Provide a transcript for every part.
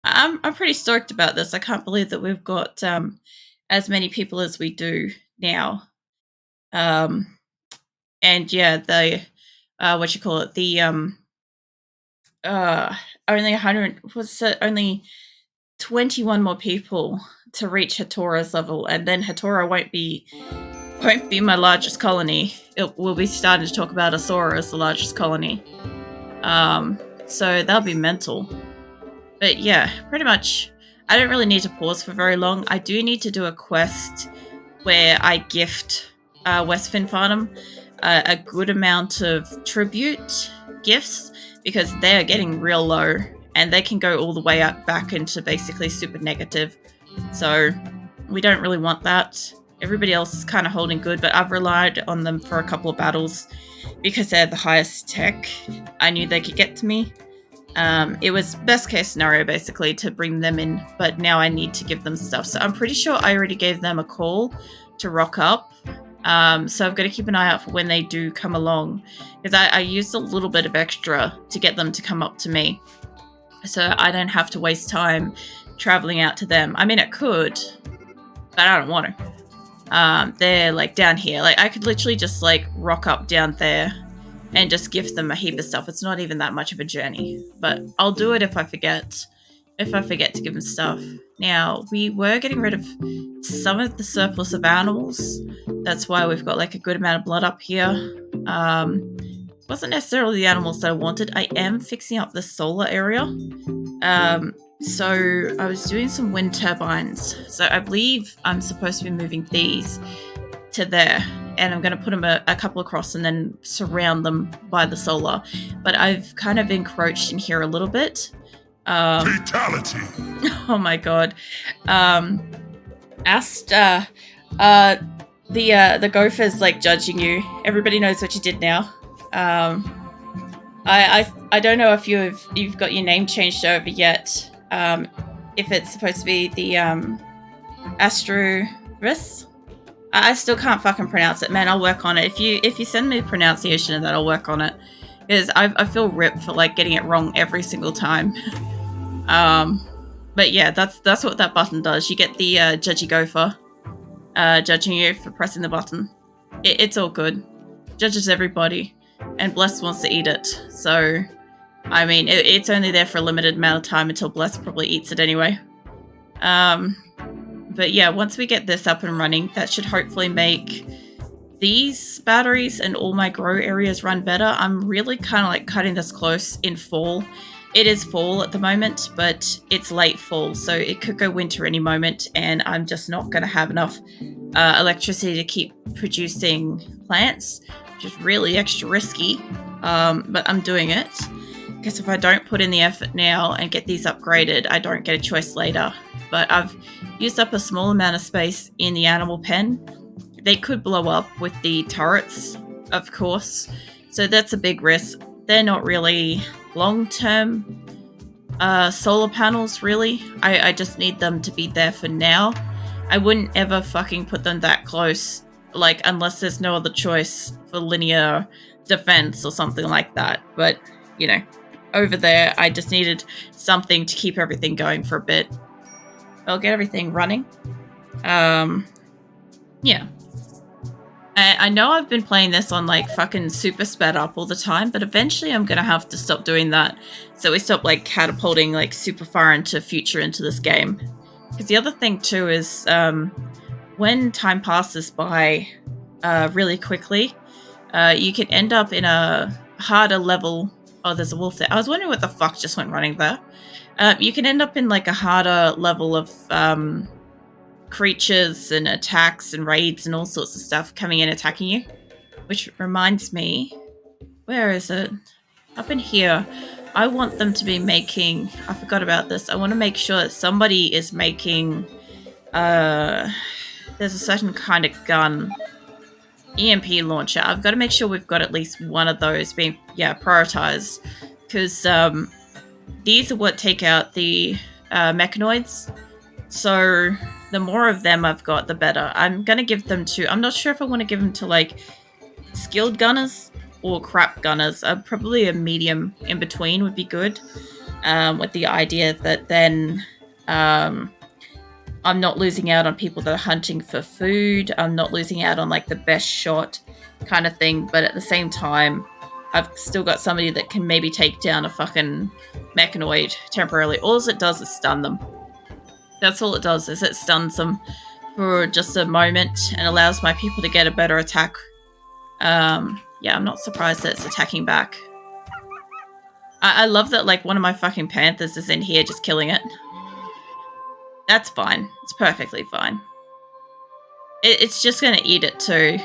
I'm pretty stoked about this. I can't believe that we've got as many people as we do now. Um, and yeah, the what you call it, the uh only 100 was it only 21 more people to reach Hatora's level, and then Hatora won't be my largest colony. It will be starting to talk about Asora as the largest colony. Um, so that'll be mental. But yeah, pretty much. I don't really need to pause for very long. I do need to do a quest where I gift West Fin Farnham a good amount of tribute gifts because they are getting real low and they can go all the way up back into basically super negative. So we don't really want that. Everybody else is kind of holding good, but I've relied on them for a couple of battles because they're the highest tech. I knew they could get to me. It was best case scenario basically to bring them in, but now I need to give them stuff. So I'm pretty sure I already gave them a call to rock up. So I've got to keep an eye out for when they do come along because I used a little bit of extra to get them to come up to me. So I don't have to waste time traveling out to them. I mean, I could, but I don't want to. They're like down here. Like I could literally just like rock up down there and just gift them a heap of stuff. It's not even that much of a journey, but I'll do it if I forget. If I forget to give them stuff. Now, we were getting rid of some of the surplus of animals. That's why we've got like a good amount of blood up here. Wasn't necessarily the animals that I wanted. I am fixing up the solar area. So I was doing some wind turbines. So I believe I'm supposed to be moving these to there, and I'm going to put them a couple across and then surround them by the solar. But I've kind of encroached in here a little bit. Fatality. Oh my god. The gopher's like judging you. Everybody knows what you did now. I don't know if you've got your name changed over yet. If it's supposed to be the Asoras. I still can't fucking pronounce it, man. I'll work on it. If you send me a pronunciation of that, I'll work on it. Because I feel ripped for like getting it wrong every single time. But yeah, that's what that button does. You get the judgy gopher judging you for pressing the button. It's all good. Judges everybody, and Bless wants to eat it. So, I mean, it's only there for a limited amount of time until Bless probably eats it anyway. But yeah, once we get this up and running, that should hopefully make these batteries and all my grow areas run better. I'm really kind of like cutting this close in fall. It is fall at the moment, but it's late fall, so it could go winter any moment, and I'm just not going to have enough electricity to keep producing plants, which is really extra risky, but I'm doing it. Because if I don't put in the effort now and get these upgraded, I don't get a choice later. But I've used up a small amount of space in the animal pen. They could blow up with the turrets, of course, so that's a big risk. They're not really long-term solar panels, really. I just need them to be there for now. I wouldn't ever fucking put them that close, like, unless there's no other choice for linear defense or something like that. But, you know, over there, I just needed something to keep everything going for a bit. I'll get everything running. Yeah. I know I've been playing this on like fucking super sped up all the time, but eventually I'm gonna have to stop doing that. So we stop like catapulting like super far into future into this game. Because the other thing too is when time passes by really quickly, you can end up in a harder level. Oh, there's a wolf there. I was wondering what the fuck just went running there. You can end up in like a harder level of creatures and attacks and raids and all sorts of stuff coming in attacking you. Which reminds me, where is it? Up in here. I want them to be making, I forgot about this, I want to make sure that somebody is making, there's a certain kind of gun, EMP launcher. I've got to make sure we've got at least one of those being, prioritized. Because these are what take out the mechanoids. So the more of them I've got, the better. I'm going to give them to... I'm not sure if I want to give them to, like, skilled gunners or crap gunners. Probably a medium in between would be good. with the idea that then I'm not losing out on people that are hunting for food. I'm not losing out on like the best shot kind of thing. But at the same time, I've still got somebody that can maybe take down a fucking mechanoid temporarily. All it does is stun them. That's all it does, is it stuns them for just a moment and allows my people to get a better attack. Yeah, I'm not surprised that it's attacking back. I love that, like, one of my fucking panthers is in here just killing it. That's fine. It's perfectly fine. It's just gonna eat it too.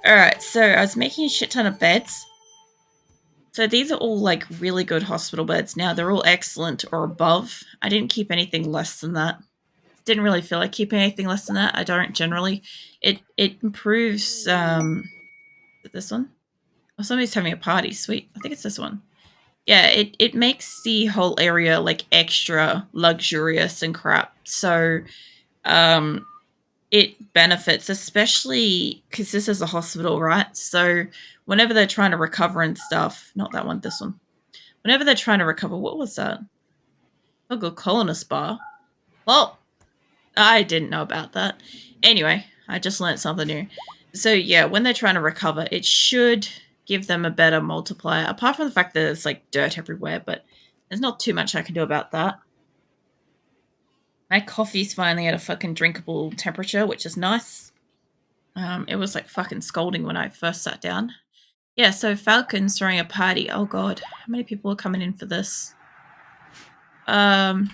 Alright, so I was making a shit ton of beds. So these are all, like, really good hospital beds. Now, they're all excellent or above. I didn't keep anything less than that. Didn't really feel like keeping anything less than that. I don't generally. It improves, is it this one? Oh, somebody's having a party. Sweet. I think it's this one. Yeah, it makes the whole area, like, extra luxurious and crap. So, it benefits, especially because this is a hospital, right? So whenever they're trying to recover and stuff, not that one, this one. Whenever they're trying to recover, what was that? Oh, good colonist bar. Well, I didn't know about that. Anyway, I just learned something new. So yeah, when they're trying to recover, it should give them a better multiplier, apart from the fact that there's like dirt everywhere, but there's not too much I can do about that. My coffee's finally at a fucking drinkable temperature, which is nice. It was like fucking scalding when I first sat down. Yeah, so Falcon's throwing a party. Oh god, how many people are coming in for this? I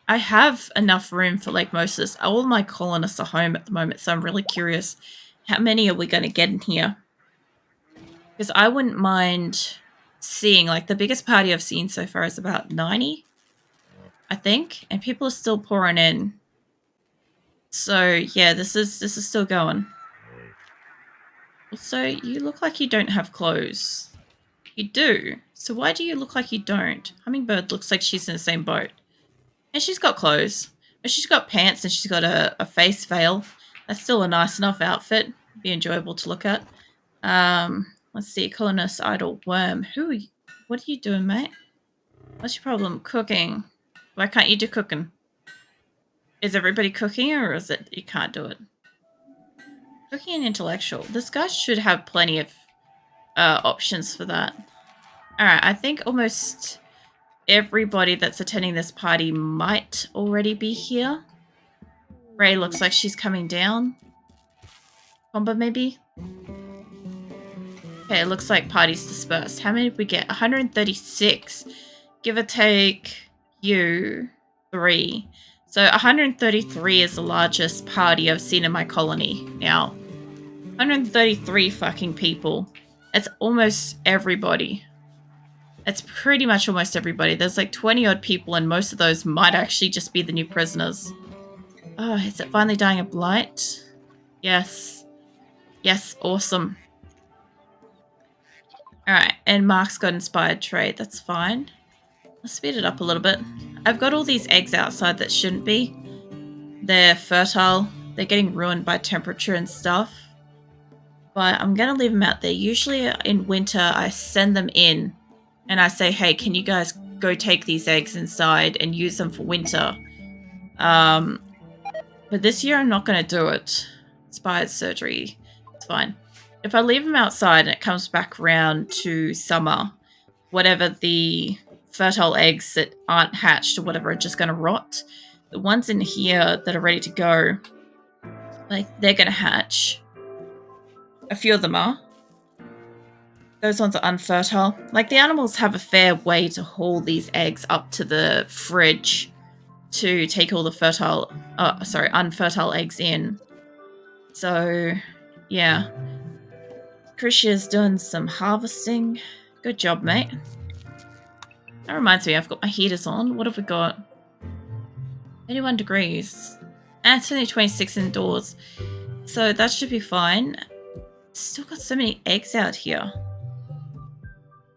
have enough room for like most of this. All my colonists are home at the moment, so I'm really curious how many are we going to get in here? Because I wouldn't mind seeing, like, the biggest party I've seen so far is about 90, I think, and people are still pouring in. So yeah, this is still going. Also, you look like you don't have clothes. You do. So why do you look like you don't? Hummingbird looks like she's in the same boat. And she's got clothes. But she's got pants and she's got a face veil. That's still a nice enough outfit. Be enjoyable to look at. Let's see. Colonist Idle Worm. What are you doing, mate? What's your problem? Cooking. Why can't you do cooking? Is everybody cooking, or is it you can't do it? Cooking and intellectual. This guy should have plenty of options for that. Alright, I think almost everybody that's attending this party might already be here. Ray looks like she's coming down. Comba, maybe? Okay, it looks like party's dispersed. How many did we get? 136. Give or take you 3. So 133 is the largest party I've seen in my colony now. 133 fucking people. It's almost everybody. It's pretty much almost everybody. There's like 20 odd people, and most of those might actually just be the new prisoners. Oh, is it finally dying of blight? Yes. Yes, awesome. Alright, and Mark's got inspired trade. That's fine. Let's speed it up a little bit. I've got all these eggs outside that shouldn't be. They're fertile. They're getting ruined by temperature and stuff. But I'm going to leave them out there. Usually in winter, I send them in and I say, hey, can you guys go take these eggs inside and use them for winter? But this year I'm not going to do it. Inspired surgery. It's fine. If I leave them outside and it comes back around to summer, whatever the fertile eggs that aren't hatched or whatever are just going to rot. The ones in here that are ready to go, like, they're going to hatch. A few of them are. Those ones are unfertile. Like, the animals have a fair way to haul these eggs up to the fridge to take all the unfertile eggs in. So, yeah. Krishia's doing some harvesting. Good job, mate. That reminds me, I've got my heaters on. What have we got? 81 degrees. And it's only 26 indoors. So that should be fine. Still got so many eggs out here.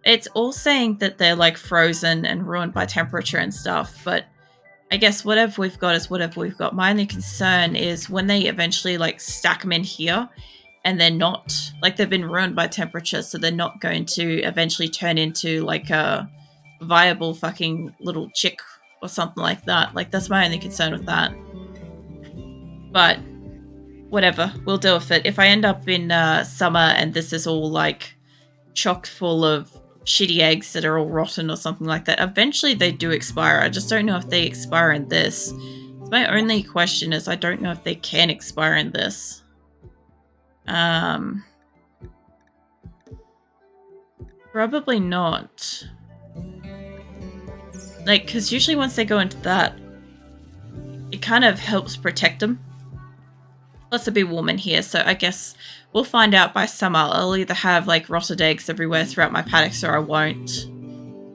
It's all saying that they're like frozen and ruined by temperature and stuff, but I guess whatever we've got is whatever we've got. My only concern is when they eventually like stack them in here, and they're not, like, they've been ruined by temperature, so they're not going to eventually turn into like a viable fucking little chick or something like that. Like, that's my only concern with that. But whatever, we'll deal with it. If I end up in summer and this is all like chock full of shitty eggs that are all rotten or something like that, eventually they do expire. I just don't know if they expire in this. My only question is I don't know if they can expire in this. Probably not. Like, because usually once they go into that, it kind of helps protect them. Plus it'll be warm in here, so I guess we'll find out by summer. I'll either have like rotted eggs everywhere throughout my paddocks or I won't.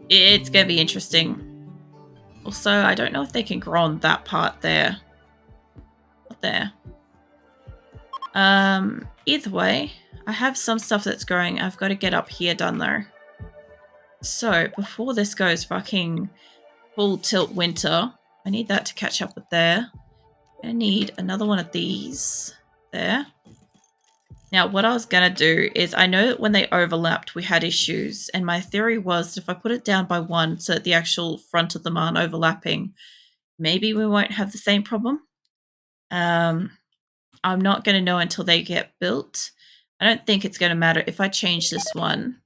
It's gonna be interesting. Also, I don't know if they can grow on that part there. Not there. Either way, I have some stuff that's growing. I've got to get up here done though. So before this goes fucking full tilt winter, I need that to catch up with there. I need another one of these there. Now what I was gonna do is, I know that when they overlapped we had issues, and my theory was that if I put it down by one so that the actual front of them aren't overlapping, maybe we won't have the same problem. I'm not going to know until they get built. I don't think it's going to matter if I change this one.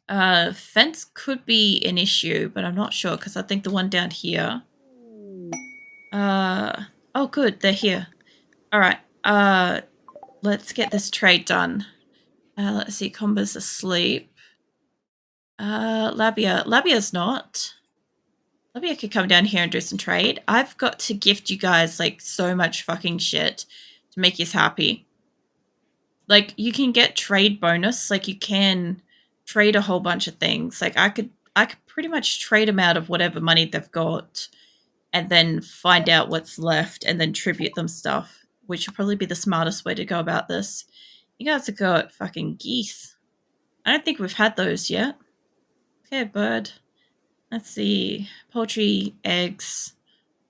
Fence could be an issue, but I'm not sure because I think the one down here. Oh good, they're here. All right. Let's get this trade done. Let's see, Comba's asleep. Labia's not. Labia could come down here and do some trade. I've got to gift you guys like so much fucking shit to make you happy. Like, you can get trade bonus. Like, you can trade a whole bunch of things. Like, I could pretty much trade them out of whatever money they've got and then find out what's left and then tribute them stuff, which would probably be the smartest way to go about this. You guys have got fucking geese. I don't think we've had those yet. Okay, bird. Let's see. Poultry, eggs.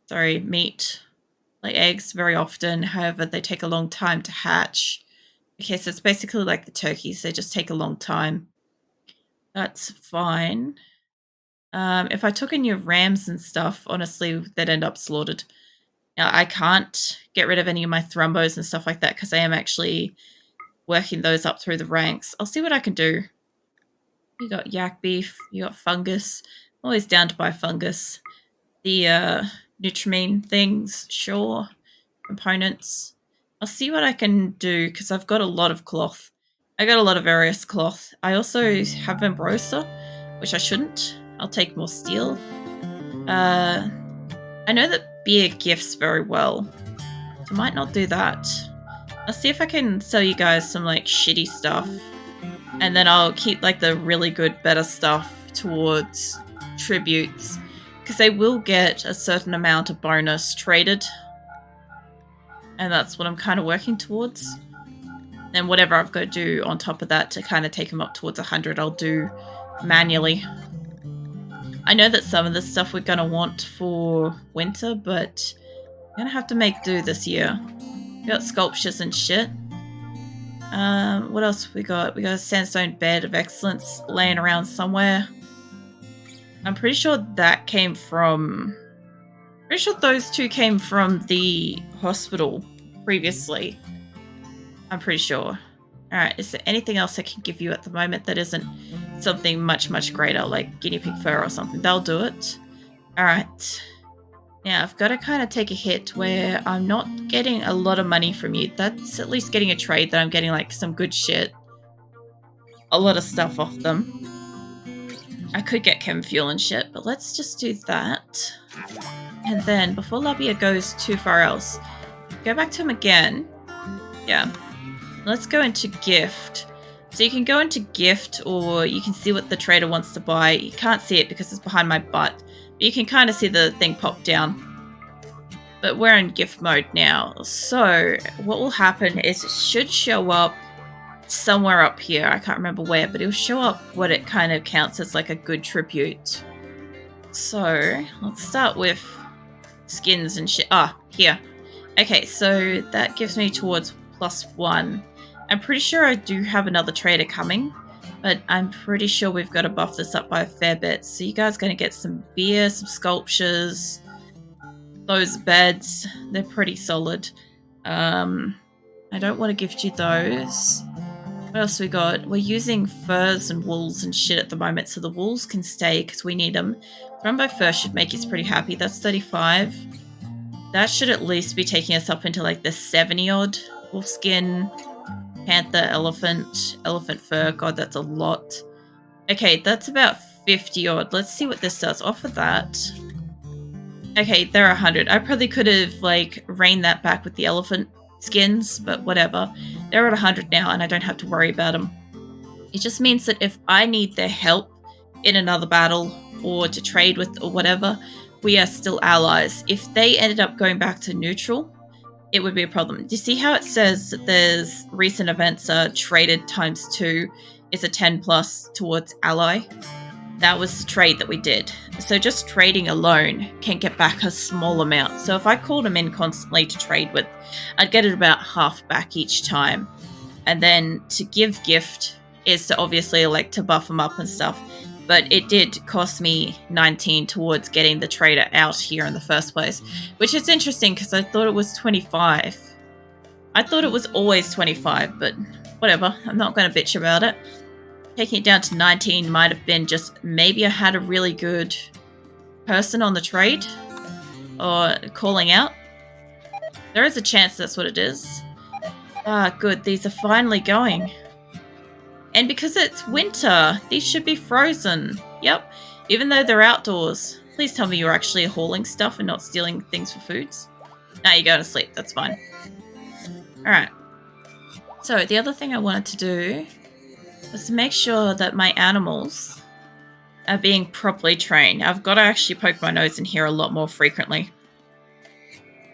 Sorry, meat. Lay eggs very often. However, they take a long time to hatch. Okay, so it's basically like the turkeys. They just take a long time. That's fine. If I took in your rams and stuff, honestly, they'd end up slaughtered. Now, I can't get rid of any of my thrumbos and stuff like that because I am actually working those up through the ranks. I'll see what I can do. You got yak beef. You got fungus. I'm always down to buy fungus. The nutrimine things, sure. Components. I'll see what I can do because I've got a lot of cloth. I got a lot of various cloth. I also have Ambrosa, which I shouldn't. I'll take more steel. I know that beer gifts very well. So I might not do that. I'll see if I can sell you guys some like shitty stuff. And then I'll keep like the really good, better stuff towards tributes. Because they will get a certain amount of bonus traded. And that's what I'm kind of working towards. And whatever I've got to do on top of that to kind of take them up towards 100, I'll do manually. I know that some of this stuff we're going to want for winter, but I'm going to have to make do this year. We got sculptures and shit. What else we got? We got a sandstone bed of excellence laying around somewhere. I'm pretty sure that came from... Pretty sure those two came from the hospital previously. I'm pretty sure. Alright, is there anything else I can give you at the moment that isn't something much, much greater, like guinea pig fur or something? They'll do it. Alright. Now, I've got to kind of take a hit where I'm not getting a lot of money from you. That's at least getting a trade that I'm getting, like, some good shit. A lot of stuff off them. I could get chem fuel and shit, but let's just do that. And then, before Labia goes too far else, go back to him again. Yeah. Let's go into gift. So you can go into gift, or you can see what the trader wants to buy. You can't see it because it's behind my butt. But you can kind of see the thing pop down. But we're in gift mode now. So what will happen is it should show up somewhere up here. I can't remember where, but it'll show up what it kind of counts as like a good tribute. So let's start with skins and shit. Ah, here. Okay, so that gives me towards +1. I'm pretty sure I do have another trader coming, but I'm pretty sure we've got to buff this up by a fair bit. So you guys are going to get some beer, some sculptures, those beds. They're pretty solid. I don't want to gift you those. What else we got? We're using furs and wools and shit at the moment, so the wools can stay because we need them. Rainbow fur should make us pretty happy. That's 35. That should at least be taking us up into like the 70-odd. Wolf skin, panther, elephant fur. God, that's a lot. Okay, that's about 50-odd. Let's see what this does. Off of that. Okay, they're 100. I probably could have like reined that back with the elephant skins, but whatever. They're at 100 now and I don't have to worry about them. It just means that if I need their help in another battle or to trade with or whatever, we are still allies. If they ended up going back to neutral, it would be a problem. Do you see how it says that there's recent events are traded ×2 is a 10 plus towards ally? That was the trade that we did. So just trading alone can get back a small amount. So if I called them in constantly to trade with, I'd get it about half back each time. And then to give gift is to obviously like to buff them up and stuff. But it did cost me 19 towards getting the trader out here in the first place. Which is interesting because I thought it was 25. I thought it was always 25, but whatever. I'm not going to bitch about it. Taking it down to 19 might have been just maybe I had a really good person on the trade or calling out. There is a chance that's what it is. Ah, good. These are finally going. And because it's winter, these should be frozen. Yep. Even though they're outdoors. Please tell me you're actually hauling stuff and not stealing things for foods. Now you're going to sleep. That's fine. Alright. So the other thing I wanted to do was to make sure that my animals are being properly trained. I've got to actually poke my nose in here a lot more frequently.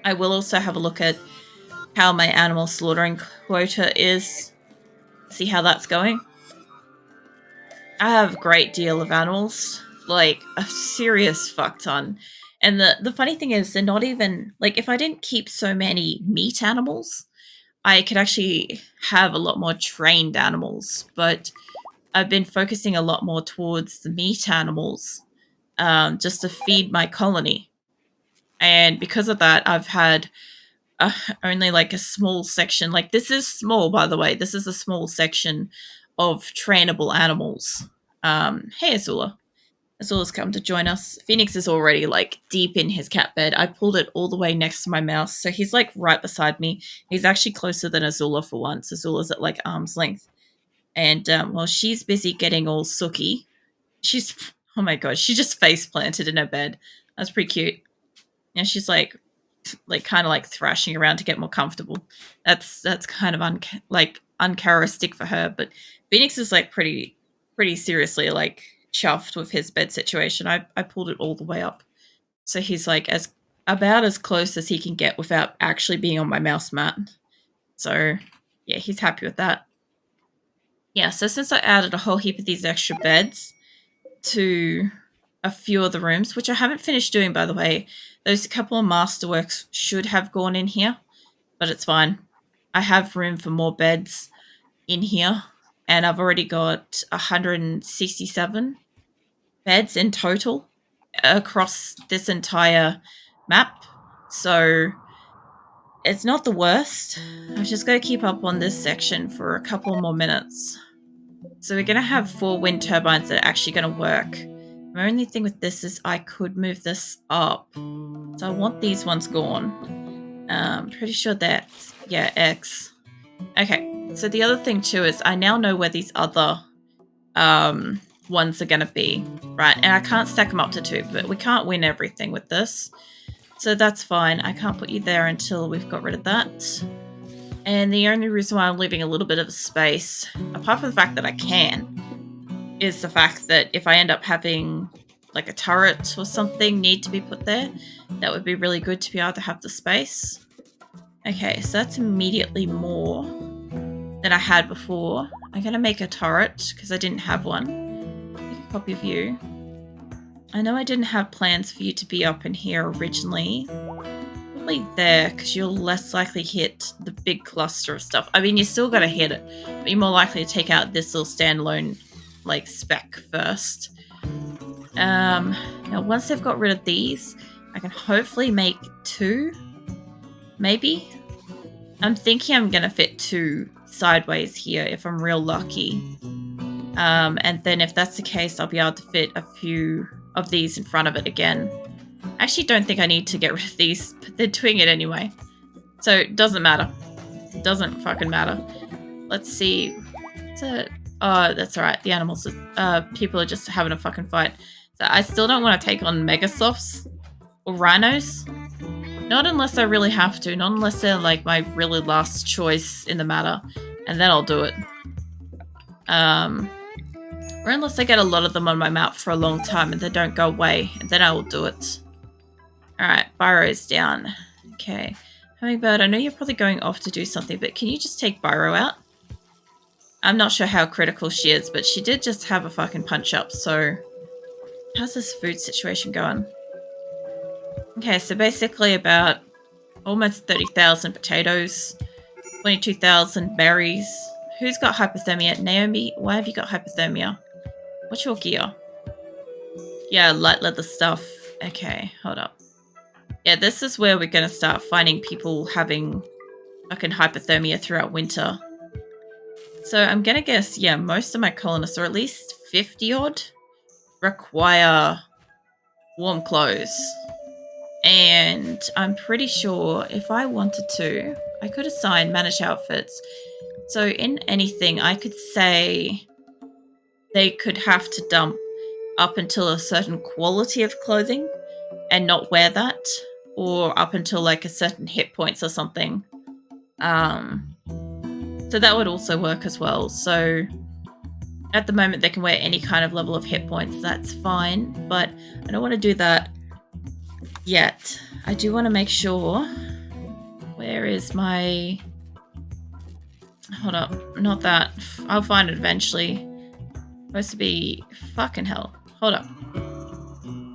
I will also have a look at how my animal slaughtering quota is. See how that's going. I have a great deal of animals. Like, a serious fuck ton. And the funny thing is, they're not even... Like, if I didn't keep so many meat animals, I could actually have a lot more trained animals, but I've been focusing a lot more towards the meat animals just to feed my colony. And because of that, I've had only like a small section. Like, this is small, by the way. This is a small section of trainable animals. Hey, Azula. Azula's come to join us. Phoenix is already like deep in his cat bed. I pulled it all the way next to my mouse, so he's like right beside me. He's actually closer than Azula for once. Azula's at like arm's length. And while she's busy getting all sooky, she's, oh my god, she just face planted in her bed. That's pretty cute. And she's like kind of like thrashing around to get more comfortable. That's kind of uncharacteristic for her. But Phoenix is like pretty seriously like chuffed with his bed situation. I pulled it all the way up, so he's like about as close as he can get without actually being on my mouse mat. So yeah, he's happy with that. Yeah, so since I added a whole heap of these extra beds to a few of the rooms, which I haven't finished doing, by the way, those couple of masterworks should have gone in here, but it's fine. I have room for more beds in here, and I've already got 167 beds in total across this entire map, so it's not the worst. I've just got to keep up on this section for a couple more minutes. So we're going to have 4 wind turbines that are actually going to work. My only thing with this is I could move this up. So I want these ones gone. Pretty sure that's, yeah, X. Okay, so the other thing too is I now know where these other ones are going to be, right? And I can't stack them up to 2, but we can't win everything with this. So that's fine. I can't put you there until we've got rid of that. And the only reason why I'm leaving a little bit of space, apart from the fact that I can, is the fact that if I end up having like a turret or something need to be put there, that would be really good to be able to have the space. Okay, so that's immediately more than I had before. I'm going to make a turret because I didn't have one. Make a copy of you. I know I didn't have plans for you to be up in here originally. What probably there because you're less likely to hit the big cluster of stuff. I mean, you still got to hit it, but you're more likely to take out this little standalone like spec first. Now once they've got rid of these, I can hopefully make 2, maybe. I'm thinking I'm gonna fit 2 sideways here if I'm real lucky. And then if that's the case, I'll be able to fit a few of these in front of it again. I actually don't think I need to get rid of these, but they're doing it anyway. So it doesn't matter. It doesn't fucking matter. Let's see. Oh, that's alright. The animals, people are just having a fucking fight. So I still don't want to take on Megasofts or Rhinos. Not unless I really have to. Not unless they're like my really last choice in the matter. And then I'll do it. Or unless I get a lot of them on my map for a long time and they don't go away. And then I will do it. Alright, Byro's down. Okay. Hummingbird, I know you're probably going off to do something, but can you just take Byro out? I'm not sure how critical she is, but she did just have a fucking punch up, so... How's this food situation going? Okay, so basically about almost 30,000 potatoes, 22,000 berries. Who's got hypothermia? Naomi, why have you got hypothermia? What's your gear? Yeah, light leather stuff. Okay, hold up. Yeah, this is where we're going to start finding people having fucking hypothermia throughout winter. So I'm going to guess, yeah, most of my colonists, or at least 50 odd, require warm clothes. And I'm pretty sure if I wanted to, I could assign managed outfits. So in anything, I could say they could have to dump up until a certain quality of clothing and not wear that, or up until like a certain hit points or something. So that would also work as well. So at the moment they can wear any kind of level of hit points, that's fine, but I don't want to do that yet. I do want to make sure, where is my, hold up, not that, I'll find it eventually. Supposed to be, fucking hell, hold up,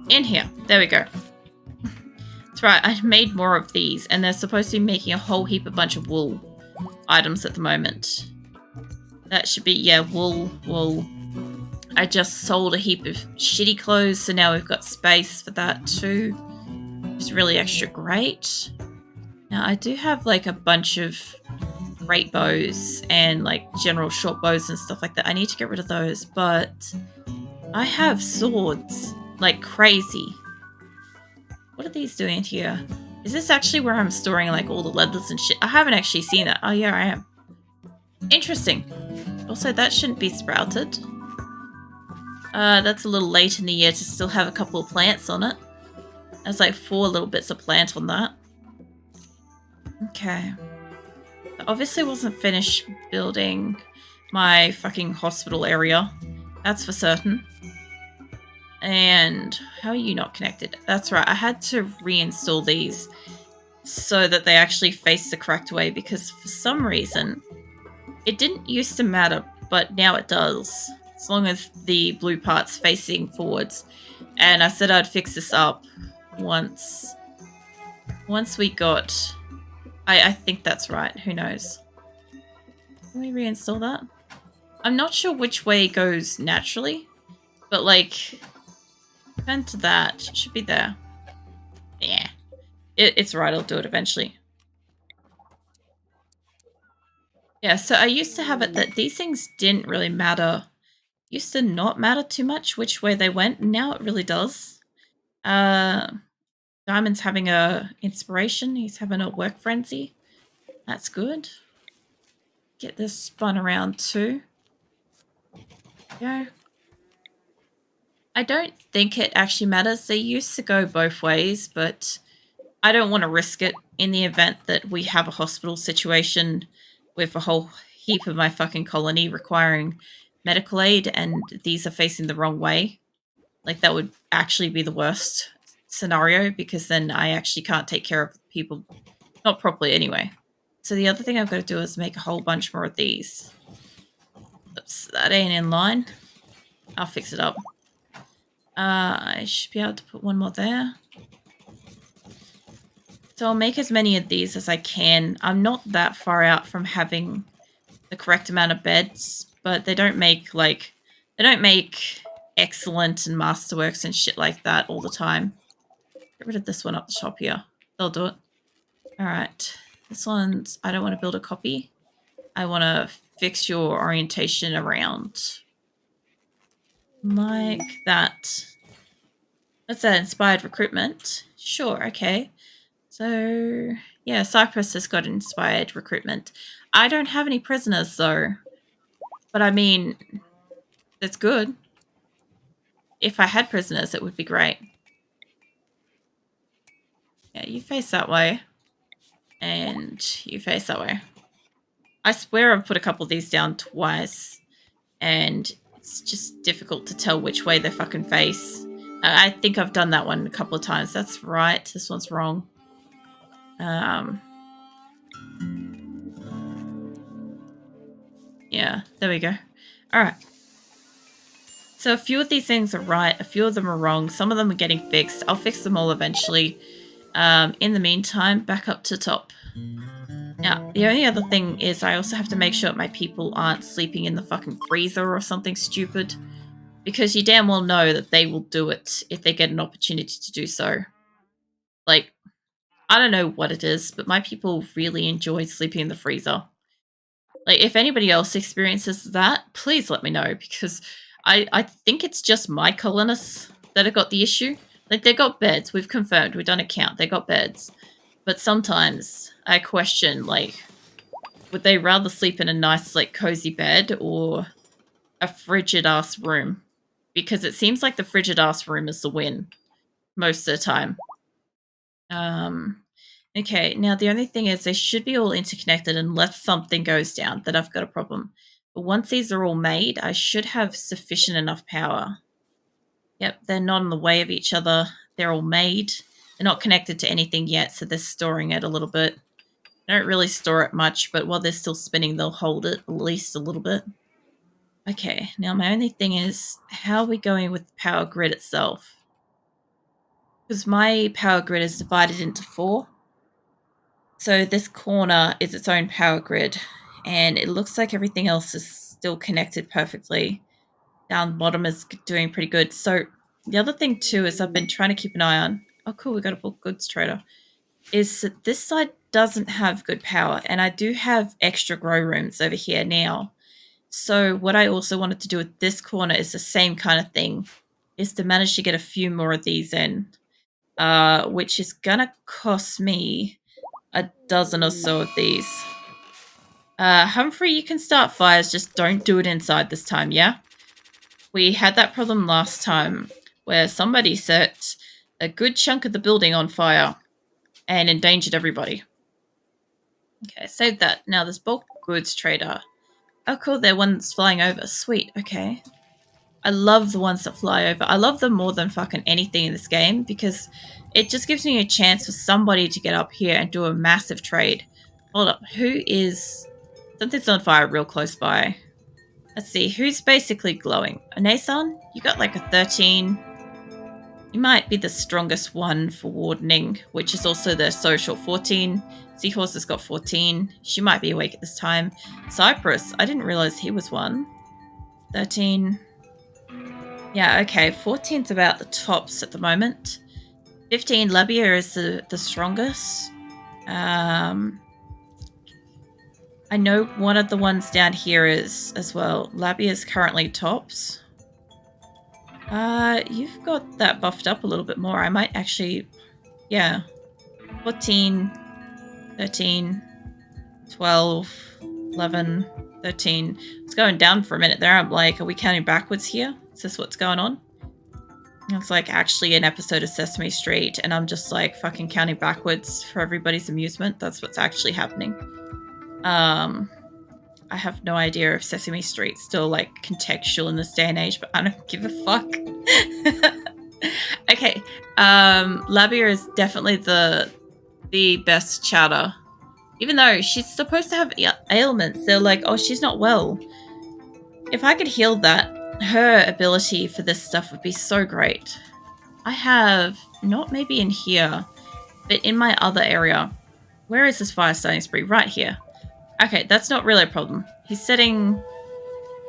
in here, there we go. That's right, I made more of these, and they're supposed to be making a whole heap of bunch of wool items at the moment. That should be, yeah, wool. I just sold a heap of shitty clothes, so now we've got space for that too, which is really extra great. Now I do have like a bunch of great bows and like general short bows and stuff like that. I need to get rid of those, but I have swords like crazy. What are these doing here? Is this actually where I'm storing like all the leathers and shit? I haven't actually seen that. Oh yeah, I am. Interesting. Also, that shouldn't be sprouted. That's a little late in the year to still have a couple of plants on it. There's like 4 little bits of plant on that. Okay. I obviously wasn't finished building my fucking hospital area. That's for certain. And how are you not connected? That's right, I had to reinstall these so that they actually face the correct way, because for some reason it didn't used to matter, but now it does, as long as the blue part's facing forwards. And I said I'd fix this up once we got, I think that's right, who knows. Can we reinstall that? I'm not sure which way it goes naturally, but like, turn to that, it should be there. Yeah, it's right, I'll do it eventually. Yeah, so I used to have it that these things didn't really matter. Used to not matter too much which way they went. Now it really does. Diamond's having a inspiration. He's having a work frenzy. That's good. Get this spun around too. Go. I don't think it actually matters. They used to go both ways, but I don't want to risk it in the event that we have a hospital situation with a whole heap of my fucking colony requiring medical aid and these are facing the wrong way. Like, that would actually be the worst scenario, because then I actually can't take care of people, not properly anyway. So the other thing I've got to do is make a whole bunch more of these. Oops, that ain't in line. I'll fix it up. I should be able to put one more there. So I'll make as many of these as I can. I'm not that far out from having the correct amount of beds, but they don't make excellent and masterworks and shit like that all the time. Get rid of this one up the top here. They'll do it. All right. This one's, I don't want to build a copy. I want to fix your orientation around like that. That's an inspired recruitment. Sure, okay. So, yeah, Cyprus has got inspired recruitment. I don't have any prisoners, though. But I mean, that's good. If I had prisoners, it would be great. Yeah, you face that way. And you face that way. I swear I've put a couple of these down twice. And it's just difficult to tell which way they fucking face. I think I've done that one a couple of times. That's right. This one's wrong. Yeah, there we go. All right. So a few of these things are right. A few of them are wrong. Some of them are getting fixed. I'll fix them all eventually. In the meantime, back up to top. Now, the only other thing is I also have to make sure my people aren't sleeping in the fucking freezer or something stupid. Because you damn well know that they will do it if they get an opportunity to do so. Like, I don't know what it is, but my people really enjoy sleeping in the freezer. Like, if anybody else experiences that, please let me know, because I think it's just my colonists that have got the issue. Like, they got beds. We've confirmed. We've done a count. They got beds. But sometimes I question, like, would they rather sleep in a nice, like, cozy bed or a frigid-ass room? Because it seems like the frigid-ass room is the win most of the time. Okay, now the only thing is they should be all interconnected unless something goes down, that I've got a problem. But once these are all made, I should have sufficient enough power. Yep, they're not in the way of each other. They're all made. They're not connected to anything yet, so they're storing it a little bit. They don't really store it much, but while they're still spinning, they'll hold it at least a little bit. Okay, now my only thing is, how are we going with the power grid itself? Because my power grid is divided into 4. So this corner is its own power grid, and it looks like everything else is still connected perfectly. Down the bottom is doing pretty good. So the other thing too is I've been trying to keep an eye on. Oh, cool, we got a bulk goods trader. Is that this side doesn't have good power, and I do have extra grow rooms over here now. So what I also wanted to do with this corner is the same kind of thing, is to manage to get a few more of these in, which is gonna cost me a dozen or so of these. Humphrey, you can start fires, just don't do it inside this time, yeah? We had that problem last time where somebody set a good chunk of the building on fire and endangered everybody. Okay, save that. Now there's bulk goods trader. Oh, cool, they're ones flying over. Sweet, okay. I love the ones that fly over. I love them more than fucking anything in this game because it just gives me a chance for somebody to get up here and do a massive trade. Hold up, who is... Something's on fire real close by. Let's see, who's basically glowing? Nason, you got like a 13. You might be the strongest one for wardening, which is also the social 14. Seahorse has got 14. She might be awake at this time. Cyprus, I didn't realize he was one. 13. Yeah, okay, 14's about the tops at the moment. 15, Labia is the strongest. I know one of the ones down here is as well. Labia is currently tops. You've got that buffed up a little bit more. I might actually, yeah. 14, 13, 12, 11, 13. It's going down for a minute there. I'm like, are we counting backwards here? Is this what's going on? It's like actually an episode of Sesame Street, and I'm just like fucking counting backwards for everybody's amusement. That's what's actually happening. I have no idea if Sesame Street's still like contextual in this day and age, but I don't give a fuck. Okay, Labia is definitely the best chowder. Even though she's supposed to have ailments, they're like, oh, she's not well. If I could heal that, her ability for this stuff would be so great. I have, not maybe in here, But in my other area, where is this fire starting spree? Right here. Okay, that's not really a problem. He's setting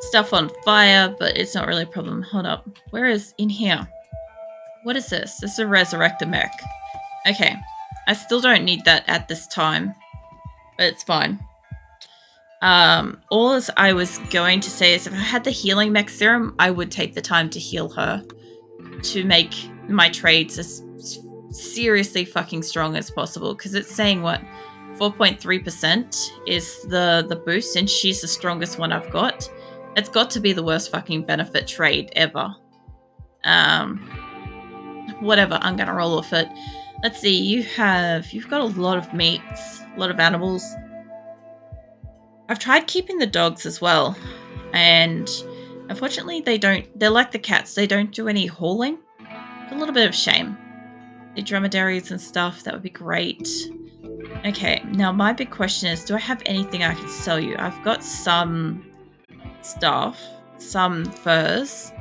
stuff on fire, but it's not really a problem. Hold up. Where is in here? What is this? This is a resurrector mech. Okay. I still don't need that at this time, but it's fine. All I was going to say is if I had the healing mech serum, I would take the time to heal her to make my trades as seriously fucking strong as possible, because it's saying what 4.3% is the boost, and she's the strongest one I've got. It's got to be the worst fucking benefit trade ever. Whatever, I'm gonna roll with it. Let's see, you've got a lot of meats, a lot of animals. I've tried keeping the dogs as well, and unfortunately they're like the cats, they don't do any hauling. A little bit of shame. The dromedaries and stuff, that would be great. Okay, now my big question is, do I have anything I can sell you? I've got some stuff, some furs.